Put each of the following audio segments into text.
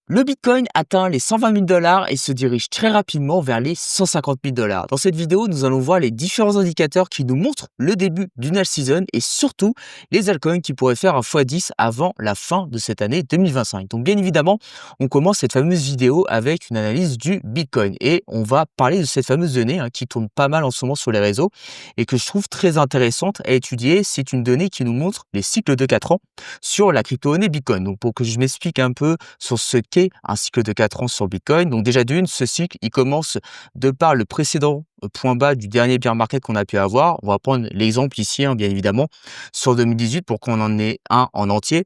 Le Bitcoin atteint les 120 000 $ et se dirige très rapidement vers les 150 000 $. Dans cette vidéo, nous allons voir les différents indicateurs qui nous montrent le début d'une alt season et surtout les altcoins qui pourraient faire un x10 avant la fin de cette année 2025. Donc bien évidemment, on commence cette fameuse vidéo avec une analyse du Bitcoin et on va parler de cette fameuse donnée qui tourne pas mal en ce moment sur les réseaux et que je trouve très intéressante à étudier. C'est une donnée qui nous montre les cycles de 4 ans sur la crypto-monnaie Bitcoin. Donc pour que je m'explique un peu sur ce qu'est un cycle de 4 ans sur Bitcoin. Donc déjà d'une, ce cycle, il commence de par le précédent point bas du dernier bear market qu'on a pu avoir. On va prendre l'exemple ici, bien évidemment, sur 2018 pour qu'on en ait un en entier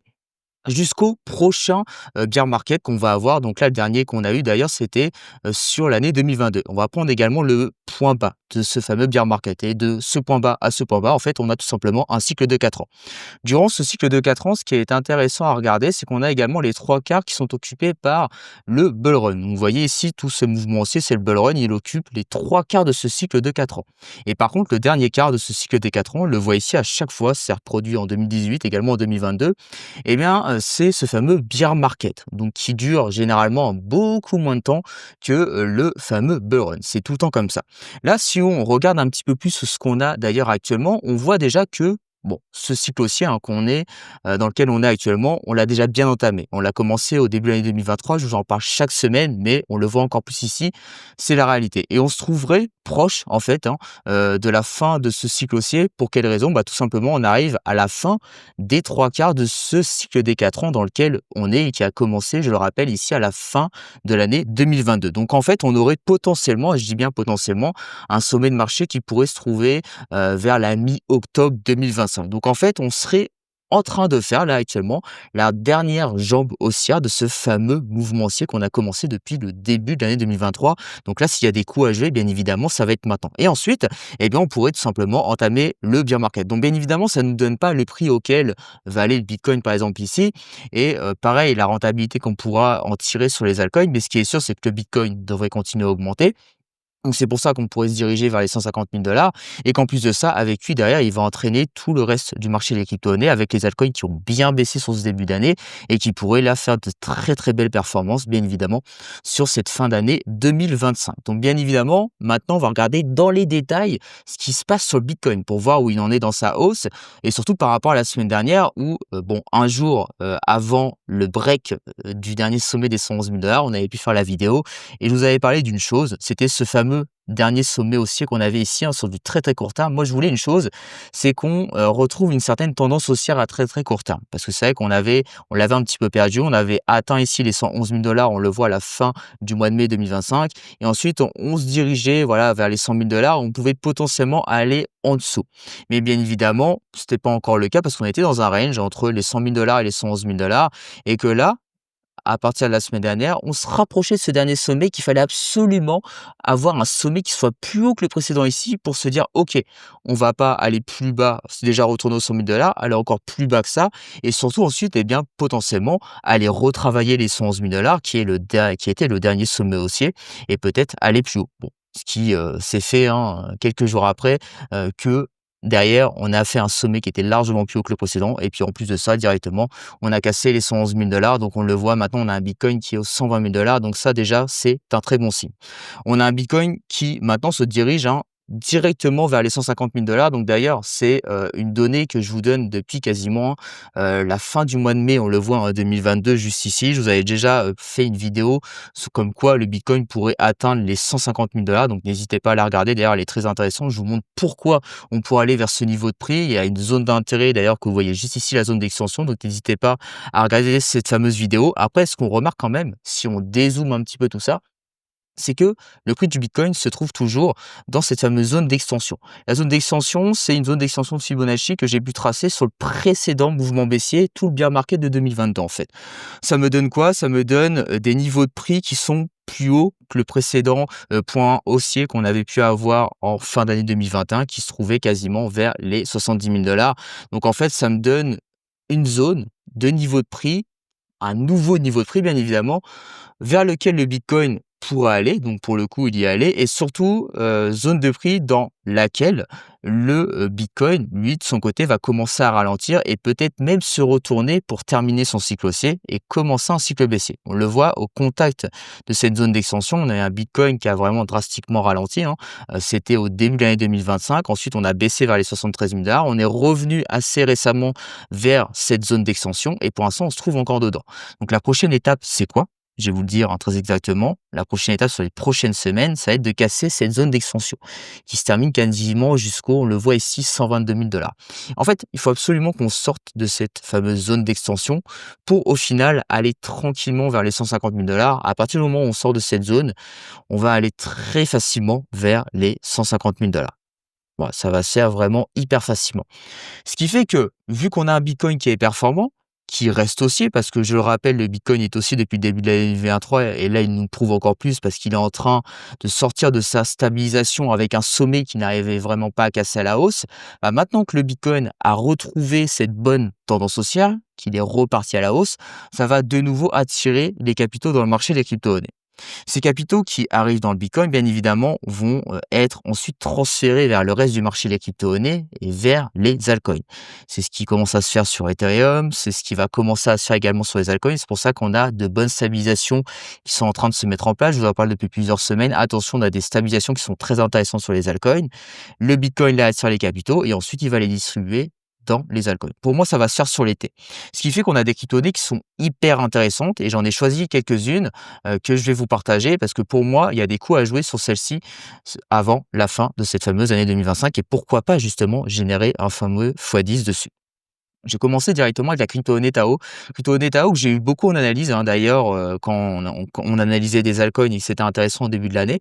jusqu'au prochain bear market qu'on va avoir. Donc là, le dernier qu'on a eu d'ailleurs, c'était sur l'année 2022. On va prendre également le point bas de ce fameux bear market. Et de ce point bas à ce point bas, en fait, on a tout simplement un cycle de 4 ans. Durant ce cycle de 4 ans, ce qui est intéressant à regarder, c'est qu'on a également les 3/4 qui sont occupés par le bull run. Donc, vous voyez ici, tout ce mouvement-ci, c'est le bull run. Il occupe les 3/4 de ce cycle de 4 ans. Et par contre, le dernier quart de ce cycle des 4 ans, on le voit ici à chaque fois, c'est reproduit en 2018, également en 2022, eh bien, c'est ce fameux bear market, donc qui dure généralement beaucoup moins de temps que le fameux bull run. C'est tout le temps comme ça. Là, si on regarde un petit peu plus ce qu'on a d'ailleurs actuellement, on voit déjà que bon, ce cycle haussier dans lequel on est actuellement, on l'a déjà bien entamé. On l'a commencé au début de l'année 2023, je vous en parle chaque semaine, mais on le voit encore plus ici, c'est la réalité. Et on se trouverait proche, en fait, de la fin de ce cycle haussier. Pour quelle raison? Tout simplement, on arrive à la fin des 3/4 de ce cycle des 4 ans dans lequel on est et qui a commencé, je le rappelle, ici à la fin de l'année 2022. Donc en fait, on aurait potentiellement, et je dis bien potentiellement, un sommet de marché qui pourrait se trouver vers la mi-octobre 2025. Donc en fait, on serait en train de faire là actuellement la dernière jambe haussière de ce fameux mouvement haussier qu'on a commencé depuis le début de l'année 2023. Donc là, s'il y a des coups à jouer, bien évidemment, ça va être maintenant. Et ensuite, eh bien, on pourrait tout simplement entamer le bear market. Donc bien évidemment, ça ne nous donne pas le prix auquel va aller le Bitcoin, par exemple ici. Et pareil, la rentabilité qu'on pourra en tirer sur les altcoins. Mais ce qui est sûr, c'est que le Bitcoin devrait continuer à augmenter. Donc c'est pour ça qu'on pourrait se diriger vers les 150 000 $ et qu'en plus de ça, avec lui derrière, il va entraîner tout le reste du marché des crypto-monnaies avec les altcoins qui ont bien baissé sur ce début d'année et qui pourraient là faire de très très belles performances, bien évidemment, sur cette fin d'année 2025. Donc bien évidemment, maintenant, on va regarder dans les détails ce qui se passe sur le Bitcoin pour voir où il en est dans sa hausse et surtout par rapport à la semaine dernière où, bon, un jour avant le break du dernier sommet des 111 000 $, on avait pu faire la vidéo et je vous avais parlé d'une chose, c'était ce fameux dernier sommet haussier qu'on avait ici sur du très très court terme. Moi, je voulais une chose, c'est qu'on retrouve une certaine tendance haussière à très très court terme. Parce que c'est vrai on l'avait un petit peu perdu. On avait atteint ici les 111 000 $. On le voit à la fin du mois de mai 2025. Et ensuite, on se dirigeait voilà vers les 100 000 $. On pouvait potentiellement aller en dessous. Mais bien évidemment, c'était pas encore le cas parce qu'on était dans un range entre les 100 000 $ et les 111 000 $ et que là, à partir de la semaine dernière, on se rapprochait de ce dernier sommet qu'il fallait absolument avoir un sommet qui soit plus haut que le précédent ici pour se dire OK, on va pas aller plus bas, c'est déjà retourné aux 100 000 $, aller encore plus bas que ça et surtout ensuite eh bien potentiellement aller retravailler les 111 000 $ qui était le dernier sommet haussier et peut-être aller plus haut. Bon, ce qui s'est fait quelques jours après que derrière, on a fait un sommet qui était largement plus haut que le précédent et puis en plus de ça, directement, on a cassé les 111 000 $. Donc on le voit maintenant, on a un Bitcoin qui est aux 120 000 $. Donc ça déjà, c'est un très bon signe. On a un Bitcoin qui maintenant se dirige directement vers les 150 000 $. Donc d'ailleurs, c'est une donnée que je vous donne depuis quasiment la fin du mois de mai. On le voit en 2022 juste ici. Je vous avais déjà fait une vidéo comme quoi le Bitcoin pourrait atteindre les 150 000 $. Donc n'hésitez pas à la regarder. D'ailleurs, elle est très intéressante. Je vous montre pourquoi on pourrait aller vers ce niveau de prix. Il y a une zone d'intérêt d'ailleurs que vous voyez juste ici, la zone d'extension. Donc n'hésitez pas à regarder cette fameuse vidéo. Après, ce qu'on remarque quand même, si on dézoome un petit peu tout ça, c'est que le prix du Bitcoin se trouve toujours dans cette fameuse zone d'extension. La zone d'extension, c'est une zone d'extension de Fibonacci que j'ai pu tracer sur le précédent mouvement baissier, tout le bear market de 2022 en fait. Ça me donne quoi? Ça me donne des niveaux de prix qui sont plus hauts que le précédent point haussier qu'on avait pu avoir en fin d'année 2021 qui se trouvait quasiment vers les 70 000 $. Donc en fait, ça me donne une zone de niveau de prix, un nouveau niveau de prix bien évidemment, vers lequel le Bitcoin pourrait aller, donc pour le coup, il y est allé et surtout, zone de prix dans laquelle le, bitcoin, lui, de son côté, va commencer à ralentir et peut-être même se retourner pour terminer son cycle haussier et commencer un cycle baissier. On le voit au contact de cette zone d'extension, on a un bitcoin qui a vraiment drastiquement ralenti, hein. C'était au début de l'année 2025. Ensuite, on a baissé vers les 73 000 $. On est revenu assez récemment vers cette zone d'extension et pour l'instant, on se trouve encore dedans. Donc la prochaine étape, c'est quoi? Je vais vous le dire, hein, très exactement. La prochaine étape sur les prochaines semaines, ça va être de casser cette zone d'extension qui se termine quasiment jusqu'au, on le voit ici, 122 000 $. En fait, il faut absolument qu'on sorte de cette fameuse zone d'extension pour au final aller tranquillement vers les 150 000 $. À partir du moment où on sort de cette zone, on va aller très facilement vers les 150 000 $. Voilà, ça va se faire vraiment hyper facilement. Ce qui fait que, vu qu'on a un Bitcoin qui est performant, qui reste haussier, parce que je le rappelle, le Bitcoin est haussier depuis le début de l'année 2023 et là, il nous prouve encore plus parce qu'il est en train de sortir de sa stabilisation avec un sommet qui n'arrivait vraiment pas à casser à la hausse. Bah, maintenant que le Bitcoin a retrouvé cette bonne tendance haussière, qu'il est reparti à la hausse, ça va de nouveau attirer les capitaux dans le marché des crypto-monnaies. Ces capitaux qui arrivent dans le Bitcoin, bien évidemment, vont être ensuite transférés vers le reste du marché des crypto-monnaies et vers les altcoins. C'est ce qui commence à se faire sur Ethereum, c'est ce qui va commencer à se faire également sur les altcoins. C'est pour ça qu'on a de bonnes stabilisations qui sont en train de se mettre en place. Je vous en parle depuis plusieurs semaines. Attention, on a des stabilisations qui sont très intéressantes sur les altcoins. Le Bitcoin là attire les capitaux et ensuite il va les distribuer dans les altcoins. Pour moi, ça va se faire sur l'été. Ce qui fait qu'on a des crypto-monnaies qui sont hyper intéressantes et j'en ai choisi quelques-unes que je vais vous partager parce que pour moi, il y a des coups à jouer sur celle-ci avant la fin de cette fameuse année 2025 et pourquoi pas justement générer un fameux x10 dessus. J'ai commencé directement avec la crypto-monnaie Tao. Crypto-monnaie Tao que j'ai eu beaucoup en analyse, hein, d'ailleurs, quand on analysait des altcoins et que c'était intéressant au début de l'année.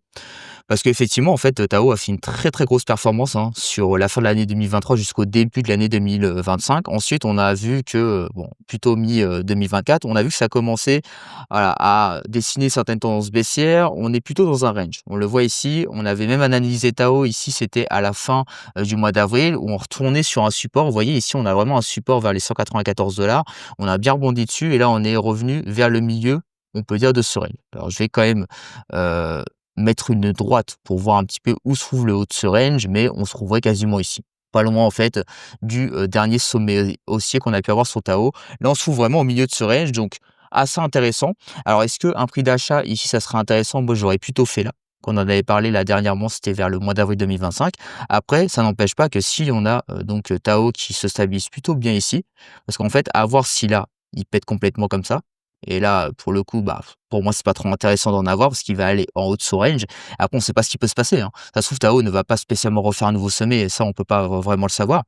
Parce qu'effectivement, en fait, Tao a fait une très, très grosse performance, hein, sur la fin de l'année 2023 jusqu'au début de l'année 2025. Ensuite, on a vu que, bon, plutôt mi-2024, on a vu que ça commençait, voilà, à dessiner certaines tendances baissières. On est plutôt dans un range. On le voit ici, on avait même analysé Tao ici, c'était à la fin, du mois d'avril où on retournait sur un support. Vous voyez ici, on a vraiment un support vers les 194 $. On a bien rebondi dessus et là, on est revenu vers le milieu, on peut dire, de ce range. Alors je vais quand même, heu mettre une droite pour voir un petit peu où se trouve le haut de ce range, mais on se trouverait quasiment ici. Pas loin en fait du dernier sommet haussier qu'on a pu avoir sur Tao. Là, on se trouve vraiment au milieu de ce range, donc assez intéressant. Alors, est-ce qu'un prix d'achat ici, ça serait intéressant? Moi, j'aurais plutôt fait là. Qu'on en avait parlé là dernièrement, c'était vers le mois d'avril 2025. Après, ça n'empêche pas que si on a donc Tao qui se stabilise plutôt bien ici, parce qu'en fait, à voir si là, il pète complètement comme ça, et là, pour le coup, bah, pour moi, c'est pas trop intéressant d'en avoir parce qu'il va aller en haut de son range. Après, on sait pas ce qui peut se passer, hein. Ça se trouve, Tao ne va pas spécialement refaire un nouveau sommet et ça, on peut pas vraiment le savoir.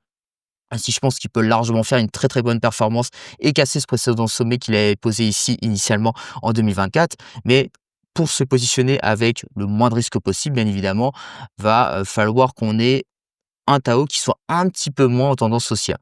Ainsi, je pense qu'il peut largement faire une très, très bonne performance et casser ce précédent sommet qu'il avait posé ici initialement en 2024. Mais pour se positionner avec le moins de risque possible, bien évidemment, va falloir qu'on ait un Tao qui soit un petit peu moins en tendance haussière,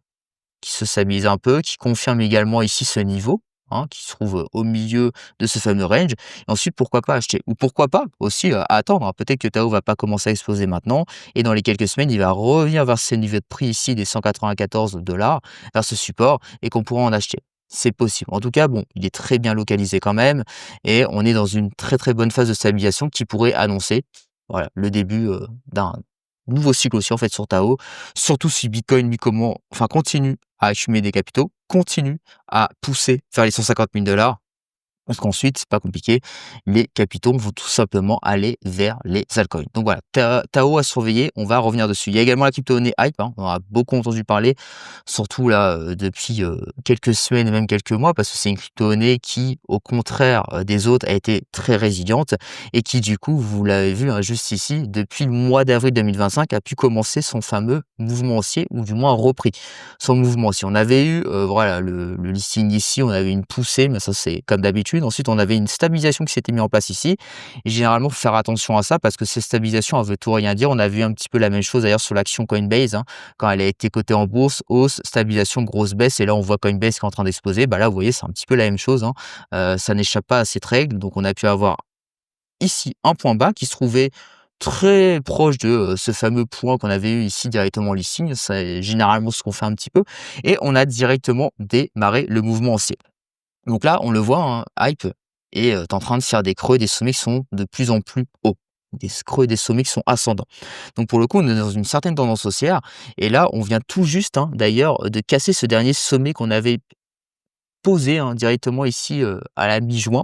qui se stabilise un peu, qui confirme également ici ce niveau, hein, qui se trouve au milieu de ce fameux range. Et ensuite, pourquoi pas acheter? Ou pourquoi pas aussi attendre, hein. Peut-être que Tao va pas commencer à exploser maintenant et dans les quelques semaines, il va revenir vers ces niveaux de prix ici des 194 $, vers ce support et qu'on pourra en acheter. C'est possible. En tout cas, bon, il est très bien localisé quand même et on est dans une très, très bonne phase de stabilisation qui pourrait annoncer, voilà, le début, d'un nouveau cycle aussi en fait sur Tao. Surtout si Bitcoin lui continue à accumuler des capitaux, continue à pousser vers les 150 000 $. Parce qu'ensuite, c'est pas compliqué, les capitaux vont tout simplement aller vers les altcoins. Donc voilà, Tao à surveiller, on va revenir dessus. Il y a également la crypto-monnaie Hype, hein, on en a beaucoup entendu parler, surtout là depuis quelques semaines et même quelques mois, parce que c'est une crypto-monnaie qui, au contraire des autres, a été très résiliente et qui du coup, vous l'avez vu hein, juste ici, depuis le mois d'avril 2025, a pu commencer son fameux mouvement haussier, ou du moins repris son mouvement haussier. On avait eu voilà le listing ici, on avait une poussée, mais ça c'est comme d'habitude. Ensuite, on avait une stabilisation qui s'était mise en place ici. Et généralement, faut faire attention à ça parce que ces stabilisations, elles veulent tout rien dire. On a vu un petit peu la même chose d'ailleurs sur l'action Coinbase, hein, quand elle a été cotée en bourse, hausse, stabilisation, grosse baisse. Et là, on voit Coinbase qui est en train d'exploser. Bah là, vous voyez, c'est un petit peu la même chose, hein. Ça n'échappe pas à cette règle. Donc, on a pu avoir ici un point bas qui se trouvait très proche de ce fameux point qu'on avait eu ici directement en listing. C'est généralement ce qu'on fait un petit peu. Et on a directement démarré le mouvement haussier. Donc là, on le voit, hein, Hype et tu es en train de faire des creux, des sommets qui sont de plus en plus hauts. Des creux et des sommets qui sont ascendants. Donc pour le coup, on est dans une certaine tendance haussière et là, on vient tout juste, hein, d'ailleurs, de casser ce dernier sommet qu'on avait posé, hein, directement ici, à la mi-juin.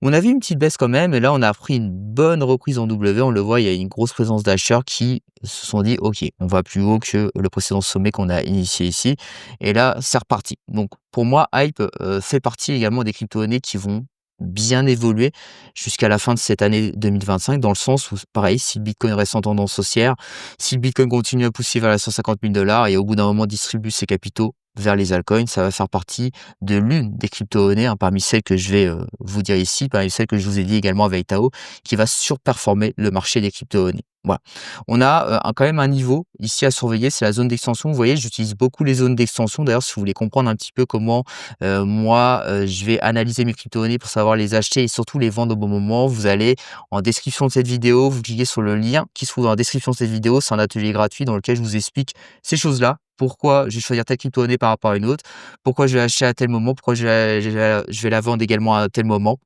On avait une petite baisse quand même et là, on a pris une bonne reprise en W. On le voit, il y a une grosse présence d'acheteurs qui se sont dit: «OK, on va plus haut que le précédent sommet qu'on a initié ici» et là, c'est reparti. Donc pour moi, Hype, fait partie également des crypto-monnaies qui vont bien évoluer jusqu'à la fin de cette année 2025 dans le sens où pareil, si le Bitcoin reste en tendance haussière, si le Bitcoin continue à pousser vers les 150 000 et au bout d'un moment distribue ses capitaux vers les altcoins, ça va faire partie de l'une des crypto-monnaies, hein, parmi celles que je vais, vous dire ici, parmi celles que je vous ai dit également avec Tao, qui va surperformer le marché des crypto-monnaies. Voilà. On a, quand même un niveau ici à surveiller, c'est la zone d'extension. Vous voyez, j'utilise beaucoup les zones d'extension. D'ailleurs, si vous voulez comprendre un petit peu comment, moi, je vais analyser mes crypto-monnaies pour savoir les acheter et surtout les vendre au bon moment, vous allez en description de cette vidéo, vous cliquez sur le lien qui se trouve dans la description de cette vidéo. C'est un atelier gratuit dans lequel je vous explique ces choses-là. Pourquoi je vais choisir telle crypto-monnaie par rapport à une autre, pourquoi je vais acheter à tel moment, pourquoi je vais la vendre également à tel moment.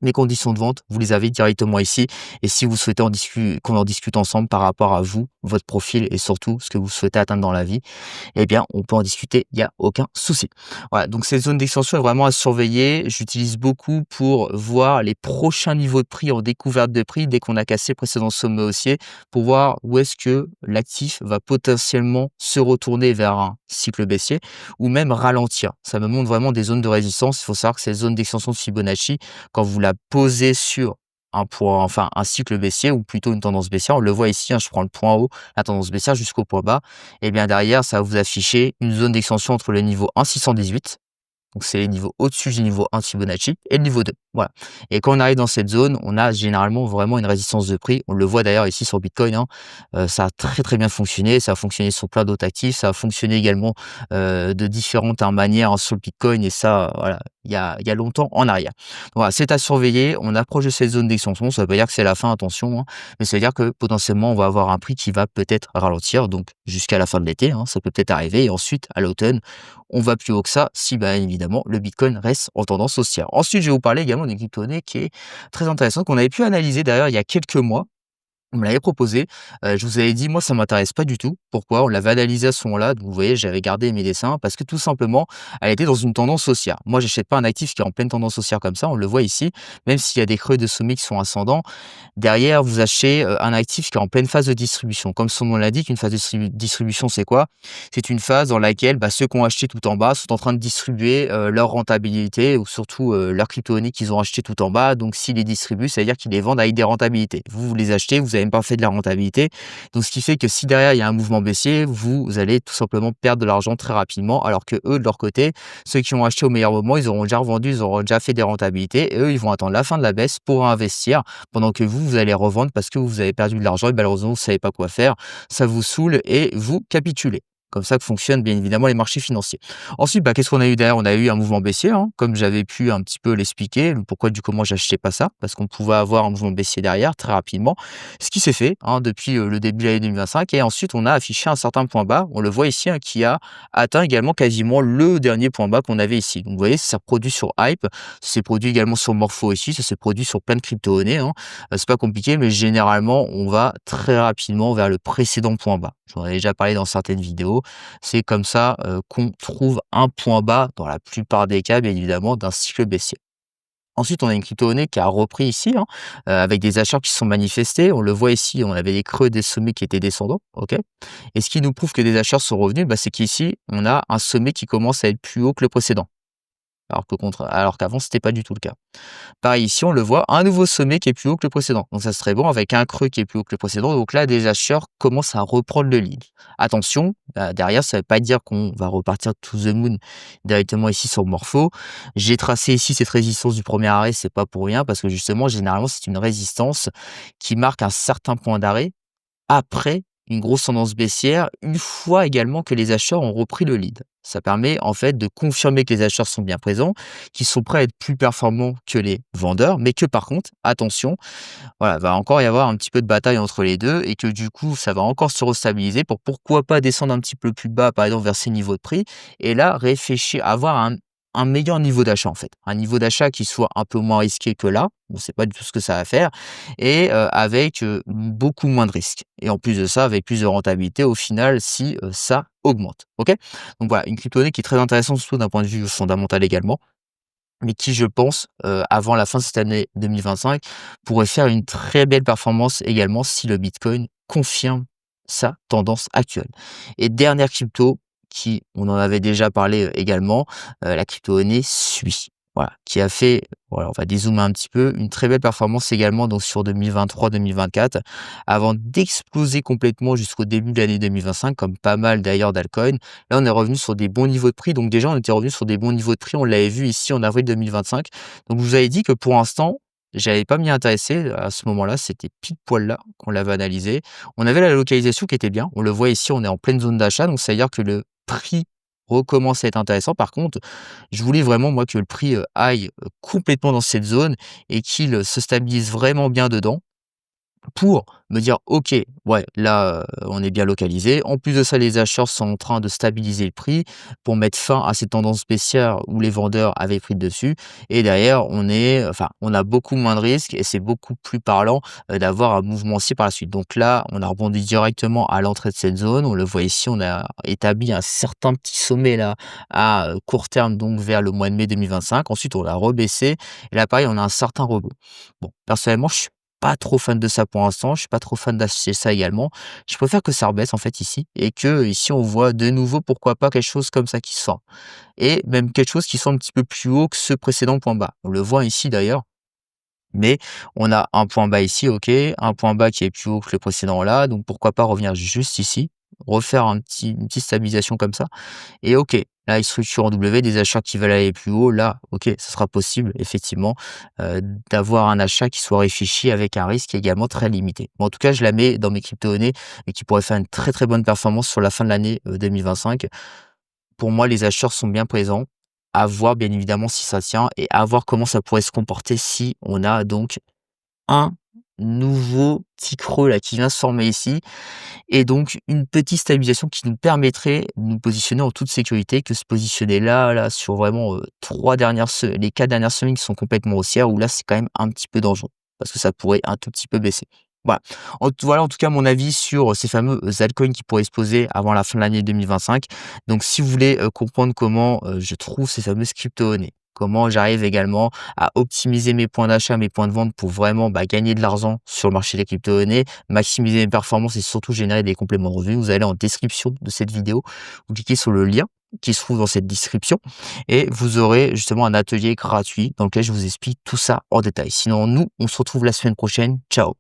Les conditions de vente, vous les avez directement ici et si vous souhaitez qu'on en discute ensemble par rapport à vous, votre profil et surtout ce que vous souhaitez atteindre dans la vie, eh bien, on peut en discuter, il y a aucun souci. Voilà, donc cette zone d'extension est vraiment à surveiller. J'utilise beaucoup pour voir les prochains niveaux de prix en découverte de prix dès qu'on a cassé le précédent sommet haussier pour voir où est-ce que l'actif va potentiellement se retourner vers un cycle baissier ou même ralentir. Ça me montre vraiment des zones de résistance. Il faut savoir que ces zones d'extension de Fibonacci, quand vous la posez sur un point, enfin un cycle baissier ou plutôt une tendance baissière, on le voit ici, hein, je prends le point haut, la tendance baissière jusqu'au point bas, et bien derrière, ça va vous afficher une zone d'extension entre le niveau 1,618, donc c'est les niveaux au-dessus du niveau 1 de Fibonacci et le niveau 2. Voilà. Et quand on arrive dans cette zone, on a généralement vraiment une résistance de prix. On le voit d'ailleurs ici sur Bitcoin, hein, ça a très très bien fonctionné. Ça a fonctionné sur plein d'autres actifs. Ça a fonctionné également de différentes, hein, manières, hein, sur le Bitcoin et ça, voilà, il y a longtemps en arrière. Voilà, c'est à surveiller. On approche de cette zone d'extension. Ça veut pas dire que c'est la fin, attention, hein, mais ça veut dire que potentiellement on va avoir un prix qui va peut-être ralentir. Donc jusqu'à la fin de l'été, hein, ça peut peut-être arriver. Et ensuite, à l'automne, on va plus haut que ça si, bah, évidemment, le Bitcoin reste en tendance haussière. Ensuite, je vais vous parler également d'une crypto-monnaie qui est très intéressante, qu'on avait pu analyser d'ailleurs il y a quelques mois. On me l'avait proposé, je vous avais dit: «Moi, ça m'intéresse pas du tout». Pourquoi? On l'avait analysé à ce moment-là, donc vous voyez, j'avais gardé mes dessins parce que tout simplement, elle était dans une tendance haussière. Moi, j'achète pas un actif qui est en pleine tendance haussière comme ça, on le voit ici, même s'il y a des creux de sommets qui sont ascendants. Derrière, vous achetez, un actif qui est en pleine phase de distribution. Comme son nom l'indique, une phase de distribution, c'est quoi? C'est une phase dans laquelle, bah, ceux qui ont acheté tout en bas sont en train de distribuer, leur rentabilité ou surtout, leurs crypto-monnaies qu'ils ont achetées tout en bas. Donc s'ils les distribuent, ça veut dire qu'ils les vendent avec des rentabilités. Vous les achetez, vous avez même pas fait de la rentabilité. Donc ce qui fait que si derrière il y a un mouvement baissier, vous allez tout simplement perdre de l'argent très rapidement. Alors que eux, de leur côté, ceux qui ont acheté au meilleur moment, ils auront déjà revendu, ils auront déjà fait des rentabilités et eux, ils vont attendre la fin de la baisse pour investir pendant que vous allez revendre parce que vous avez perdu de l'argent et malheureusement, vous savez pas quoi faire. Ça vous saoule et vous capitulez. Comme ça que fonctionnent bien évidemment les marchés financiers. Ensuite, bah, qu'est-ce qu'on a eu derrière? On a eu un mouvement baissier, hein, comme j'avais pu un petit peu l'expliquer, le pourquoi du comment j'achetais pas ça, parce qu'on pouvait avoir un mouvement baissier derrière très rapidement. Ce qui s'est fait, hein, depuis le début de l'année 2025 et ensuite on a affiché un certain point bas. On le voit ici, hein, qui a atteint également quasiment le dernier point bas qu'on avait ici. Donc vous voyez, ça s'est reproduit sur Hype, ça s'est produit également sur Morpho ici, ça s'est produit sur plein de crypto-monnaies, hein. C'est pas compliqué, mais généralement on va très rapidement vers le précédent point bas. J'en ai déjà parlé dans certaines vidéos. C'est comme ça, qu'on trouve un point bas dans la plupart des cas, bien évidemment, d'un cycle baissier. Ensuite, on a une crypto-monnaie qui a repris ici, hein, avec des acheteurs qui se sont manifestés. On le voit ici, on avait des creux, des sommets qui étaient descendants, OK? Et ce qui nous prouve que des acheteurs sont revenus, bah, c'est qu'ici, on a un sommet qui commence à être plus haut que le précédent. Alors qu'avant, c'était pas du tout le cas. Pareil ici, on le voit, un nouveau sommet qui est plus haut que le précédent. Donc ça serait bon avec un creux qui est plus haut que le précédent. Donc là, des acheteurs commencent à reprendre le lead. Attention, derrière, ça ne veut pas dire qu'on va repartir to the moon directement ici sur Morpho. J'ai tracé ici cette résistance du premier arrêt, c'est pas pour rien parce que justement, généralement, c'est une résistance qui marque un certain point d'arrêt après une grosse tendance baissière, une fois également que les acheteurs ont repris le lead. Ça permet en fait de confirmer que les acheteurs sont bien présents, qu'ils sont prêts à être plus performants que les vendeurs, mais que par contre, attention, voilà, va encore y avoir un petit peu de bataille entre les deux et que du coup, ça va encore se restabiliser pour pourquoi pas descendre un petit peu plus bas, par exemple vers ces niveaux de prix, et là réfléchir, avoir un meilleur niveau d'achat en fait. Un niveau d'achat qui soit un peu moins risqué que là, on ne sait pas du tout ce que ça va faire et avec, beaucoup moins de risques et en plus de ça, avec plus de rentabilité au final si, ça augmente. OK? Donc voilà, une crypto-monnaie qui est très intéressante surtout d'un point de vue fondamental également, mais qui je pense, avant la fin de cette année 2025, pourrait faire une très belle performance également si le bitcoin confirme sa tendance actuelle. Et dernière crypto qui on en avait déjà parlé, également, la crypto-monnaie SUI. Voilà, qui a fait, voilà, on va dézoomer un petit peu, une très belle performance également donc sur 2023-2024 avant d'exploser complètement jusqu'au début de l'année 2025 comme pas mal d'ailleurs d'altcoins. Là, on est revenu sur des bons niveaux de prix. Donc déjà, on était revenu sur des bons niveaux de prix. On l'avait vu ici en avril 2025. Donc je vous avais dit que pour l'instant, j'avais pas m'y intéresser à ce moment-là. C'était pile poil là qu'on l'avait analysé. On avait la localisation qui était bien. On le voit ici, on est en pleine zone d'achat. Donc ça veut dire que le prix recommence à être intéressant. Par contre, je voulais vraiment, moi, que le prix aille complètement dans cette zone et qu'il se stabilise vraiment bien dedans pour me dire: «OK, ouais, là, on est bien localisé». En plus de ça, les acheteurs sont en train de stabiliser le prix pour mettre fin à ces tendances baissières où les vendeurs avaient pris le dessus et derrière, on a beaucoup moins de risques et c'est beaucoup plus parlant, d'avoir un mouvement haussier par la suite. Donc là, on a rebondi directement à l'entrée de cette zone. On le voit ici, on a établi un certain petit sommet là à, court terme, donc vers le mois de mai 2025. Ensuite, on l'a rebaissé et là, pareil, on a un certain rebond. Bon, personnellement, je suis pas trop fan de ça pour l'instant, je suis pas trop fan d'acheter ça également. Je préfère que ça rebaisse en fait ici et que ici on voit de nouveau pourquoi pas quelque chose comme ça qui se forme et même quelque chose qui soit un petit peu plus haut que ce précédent point bas. On le voit ici d'ailleurs, mais on a un point bas ici, OK, un point bas qui est plus haut que le précédent là, donc pourquoi pas revenir juste ici, refaire une petite stabilisation comme ça et OK, là, il structure en W, des achats qui veulent aller plus haut, là, OK, ça sera possible effectivement, heu, d'avoir un achat qui soit réfléchi avec un risque également très limité. Bon, en tout cas, je la mets dans mes crypto-monnaies et qui pourrait faire une très, très bonne performance sur la fin de l'année, 2025. Pour moi, les acheteurs sont bien présents, à voir bien évidemment si ça tient et à voir comment ça pourrait se comporter si on a donc un nouveau petit creux là qui vient se former ici et donc une petite stabilisation qui nous permettrait de nous positionner en toute sécurité que se positionner là sur vraiment, 3 dernières se les 4 dernières semaines qui sont complètement haussières où là, c'est quand même un petit peu dangereux parce que ça pourrait un tout petit peu baisser. Voilà. Voilà en tout cas mon avis sur ces fameux, altcoins qui pourraient exploser avant la fin de l'année 2025. Donc si vous voulez, comprendre comment, je trouve ces fameuses crypto-monnaies, comment j'arrive également à optimiser mes points d'achat, mes points de vente pour vraiment, gagner de l'argent sur le marché des crypto-monnaies, maximiser mes performances et surtout générer des compléments de revenus. Vous allez en description de cette vidéo, vous cliquez sur le lien qui se trouve dans cette description et vous aurez justement un atelier gratuit dans lequel je vous explique tout ça en détail. Sinon, nous, on se retrouve la semaine prochaine. Ciao.